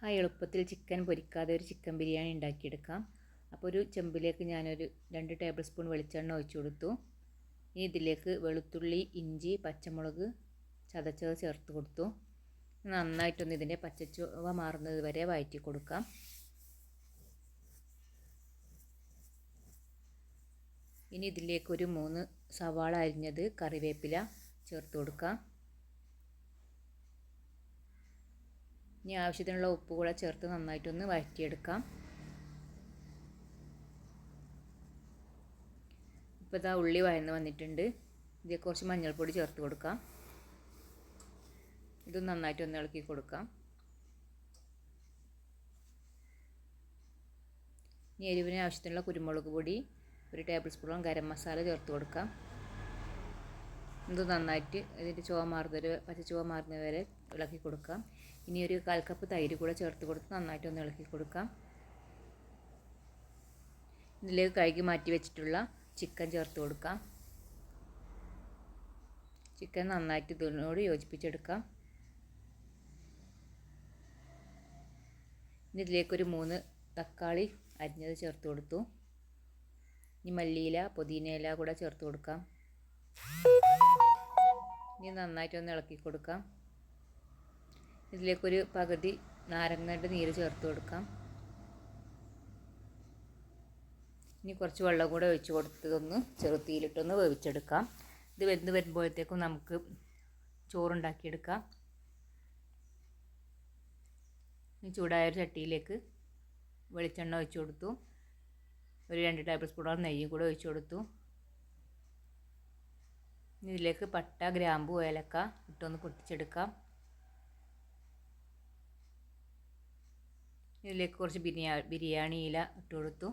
എളുപ്പത്തിൽ ചിക്കൻ പൊരിക്കാതെ ഒരു ചിക്കൻ ബിരിയാണി ഉണ്ടാക്കിയെടുക്കാം. അപ്പോൾ ഒരു ചെമ്പിലേക്ക് ഞാനൊരു 2 ടേബിൾ സ്പൂൺ വെളിച്ചെണ്ണ ഒഴിച്ചു കൊടുത്തു. ഇനി ഇതിലേക്ക് വെളുത്തുള്ളി, ഇഞ്ചി, പച്ചമുളക് ചതച്ചത് ചേർത്ത് കൊടുത്തു. നന്നായിട്ടൊന്ന് ഇതിൻ്റെ പച്ചച്ചുവ മാറുന്നത് വരെ വഴറ്റി കൊടുക്കാം. ഇനി ഇതിലേക്ക് ഒരു 3 സവാള അരിഞ്ഞത്, കറിവേപ്പില ചേർത്ത് കൊടുക്കാം. ഇനി ആവശ്യത്തിനുള്ള ഉപ്പ് കൂടെ ചേർത്ത് നന്നായിട്ടൊന്ന് വഴറ്റിയെടുക്കാം. ഇപ്പോൾ ഇതാ ഉള്ളി വഴന്ന് വന്നിട്ടുണ്ട്. ഇതിൽ കുറച്ച് മഞ്ഞൾപ്പൊടി ചേർത്ത് കൊടുക്കാം. ഇത് നന്നായിട്ടൊന്ന് ഇളക്കി കൊടുക്കാം. ഇനി എരിവിന് ആവശ്യത്തിനുള്ള കുരുമുളക് പൊടി, 1 ടേബിൾ സ്പൂൺ ഗരം മസാല ചേർത്ത് കൊടുക്കാം. ഇത് നന്നായിട്ട് ഇതിൻ്റെ പച്ച ചുവ മാറുന്നത് വരെ ഇളക്കി കൊടുക്കാം. ഇനി ഒരു 1/4 കപ്പ് തൈര് കൂടെ ചേർത്ത് കൊടുത്ത് നന്നായിട്ടൊന്ന് ഇളക്കി കൊടുക്കാം. ഇതിലേക്ക് കഴുകി മാറ്റി വെച്ചിട്ടുള്ള ചിക്കൻ ചേർത്ത് കൊടുക്കാം. ചിക്കൻ നന്നായിട്ട് ഇതിനോട് യോജിപ്പിച്ചെടുക്കാം. ഇനി ഇതിലേക്കൊരു 3 തക്കാളി അരിഞ്ഞത് ചേർത്ത് കൊടുത്തു. ഇനി മല്ലിയില, പുതിനയില കൂടെ ചേർത്ത് കൊടുക്കാം. ഇനി നന്നായിട്ടൊന്ന് ഇളക്കി കൊടുക്കാം. ഇതിലേക്കൊരു പകുതി നാരങ്ങയുടെ നീര് ചേർത്ത് കൊടുക്കാം. ഇനി കുറച്ച് വെള്ളം കൂടെ ഒഴിച്ച് കൊടുത്തതൊന്ന് ചെറുതീയിലിട്ടൊന്ന് വേവിച്ചെടുക്കാം. ഇത് വെന്ത് വരുമ്പോഴത്തേക്കും നമുക്ക് ചോറുണ്ടാക്കിയെടുക്കാം. ഇനി ചൂടായ ഒരു ചട്ടിയിലേക്ക് വെളിച്ചെണ്ണ ഒഴിച്ച് കൊടുത്തു. ഒരു 2 ടേബിൾ സ്പൂണോളം നെയ്യും കൂടെ ഒഴിച്ച് കൊടുത്തു. ഇതിലേക്ക് പട്ട, ഗ്രാമ്പു, ഏലക്ക ഇട്ടൊന്ന് പൊട്ടിച്ചെടുക്കാം. ഇതിലേക്ക് കുറച്ച് ബിരിയാണി ഇല ഇട്ട് കൊടുത്തു.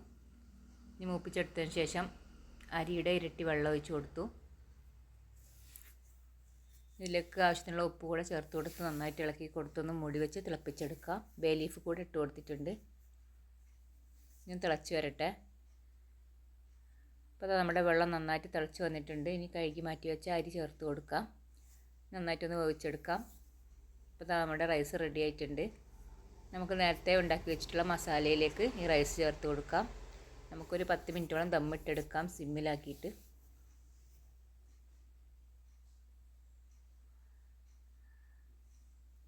ഇനി മൂപ്പിച്ചെടുത്തതിന് ശേഷം അരിയുടെ ഇരട്ടി വെള്ളം ഒഴിച്ച് കൊടുത്തു. ഇതിലേക്ക് ആവശ്യത്തിനുള്ള ഉപ്പ് കൂടെ ചേർത്ത് കൊടുത്ത് നന്നായിട്ട് ഇളക്കി കൊടുത്തൊന്ന് മൂടി വെച്ച് തിളപ്പിച്ചെടുക്കാം. ബേ ലീഫ് കൂടെ ഇട്ട് കൊടുത്തിട്ടുണ്ട്. ഇനി തിളച്ച് വരട്ടെ. അപ്പോൾ നമ്മുടെ വെള്ളം നന്നായിട്ട് തിളച്ച് വന്നിട്ടുണ്ട്. ഇനി കഴുകി മാറ്റി വെച്ച അരി ചേർത്ത് കൊടുക്കാം. നന്നായിട്ടൊന്ന് വേവിച്ചെടുക്കാം. അപ്പോൾ നമ്മുടെ റൈസ് റെഡി ആയിട്ടുണ്ട്. നമുക്ക് നേരത്തെ ഉണ്ടാക്കി വെച്ചിട്ടുള്ള മസാലയിലേക്ക് ഈ റൈസ് ചേർത്ത് കൊടുക്കാം. നമുക്കൊരു 10 മിനിറ്റോളം ദമ്മിട്ടെടുക്കാം സിമ്മിലാക്കിയിട്ട്.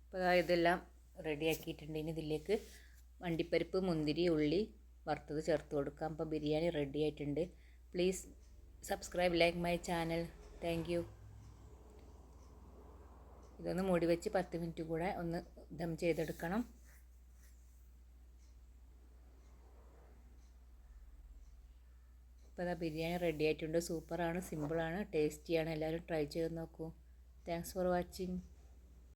അപ്പോൾ ഇതെല്ലാം റെഡിയാക്കിയിട്ടുണ്ട്. ഇനി ഇതിലേക്ക് അണ്ടിപ്പരിപ്പ്, മുന്തിരി, ഉള്ളി വറുത്തത് ചേർത്ത് കൊടുക്കാം. അപ്പോൾ ബിരിയാണി റെഡി ആയിട്ടുണ്ട്. Please subscribe, like my channel. Thank you. ഇതൊന്ന് മൂടി വെച്ച് 10 മിനിറ്റ് കൂടെ ഒന്ന് ദം ചെയ്തെടുക്കണം. ഇപ്പോൾ ബിരിയാണി റെഡി ആയിട്ടുണ്ട്. സൂപ്പറാണ്, സിമ്പിളാണ്, ടേസ്റ്റിയാണ്. എല്ലാവരും ട്രൈ ചെയ്ത് നോക്കൂ. Thanks for watching.